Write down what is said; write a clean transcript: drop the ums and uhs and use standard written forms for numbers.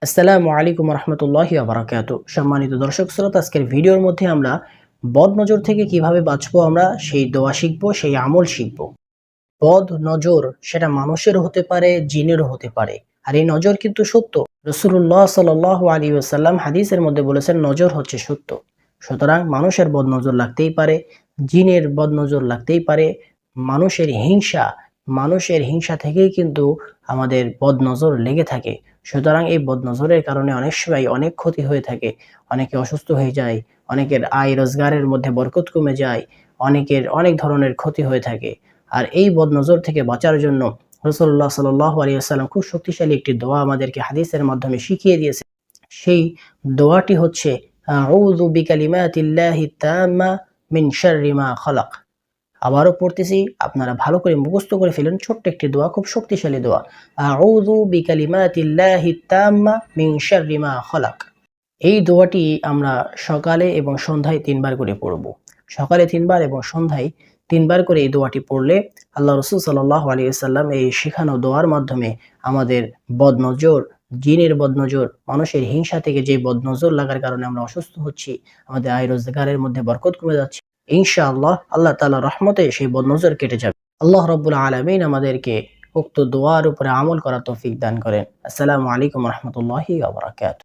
আসসালামু আলাইকুম রহমতুল্লাহি ওয়া বারাকাতু। সম্মানিত দর্শক শ্রোতা, আজকের ভিডিওর মধ্যে আমরা বদ নজর থেকে কিভাবে বাঁচবো, আমরা সেই দোয়া শিখবো, সেই আমল শিখবো। বদ নজর সেটা মানুষেরও হতে পারে, জিনেরও হতে পারে। আর এই নজর কিন্তু সত্য। রাসূলুল্লাহ সাল্লাল্লাহু আলাইহি ওয়াসাল্লাম হাদিসের মধ্যে বলেছেন, নজর হচ্ছে সত্য। সুতরাং মানুষের বদ নজর লাগতেই পারে, জিনের বদ নজর লাগতেই পারে। মানুষের হিংসা মানুষের হিংসা থেকেই কিন্তু আমাদের বদ নজর লেগে থাকে। সুতরাং এই বদ নজরের কারণে অনেক সময় অনেক ক্ষতি হয়ে থাকে। অনেকে অসুস্থ হয়ে যায়, অনেকের আয় রোজগারের মধ্যে বরকত কমে যায়, অনেকের অনেক ধরনের ক্ষতি হয়ে থাকে। আর এই বদনজর থেকে বাঁচার জন্য রাসূলুল্লাহ সাল্লাল্লাহু আলাইহি ওয়াসাল্লাম খুব শক্তিশালী একটি দোয়া আমাদেরকে হাদিসের মাধ্যমে শিখিয়ে দিয়েছে। সেই দোয়াটি হচ্ছে আউযু বিকালিমাতিল্লাহি তাম্মা মিন শাররি মা খালাক। আবারও পড়তেছি, আপনারা ভালো করে মুখস্থ করে ফেলুন। ছোট্ট একটি দোয়া, খুব শক্তিশালী দোয়া। আউযু বিকালিমাতিল্লাহি তাম্মা মিন শাররি মা খালাক। এই দোয়াটি আমরা সকালে এবং সন্ধ্যায় ৩ বার করে পড়ব। সকালে ৩ বার এবং সন্ধ্যায় ৩ বার করে এই দোয়াটি পড়লে আল্লাহ রাসূল সাল্লাল্লাহু আলাইহি ওয়াসাল্লাম এই শেখানো দোয়ার মাধ্যমে আমাদের বদনজর, জিনের বদনজর, মানুষের হিংসা থেকে যে বদনজর লাগার কারণে আমরা অসুস্থ হচ্ছি, আমাদের আয় রোজগারের মধ্যে বরকত কমে যাচ্ছে, ইনশাআল্লাহ আল্লাহ তাআলার রহমতে সেই বদনজর কেটে যাবে। আল্লাহ রাব্বুল আলামিন আমাদেরকে উক্ত দোয়ার উপরে আমল করার তৌফিক দান করেন। আসসালামু আলাইকুম ওয়া রাহমাতুল্লাহি ওয়া বারাকাতুহু।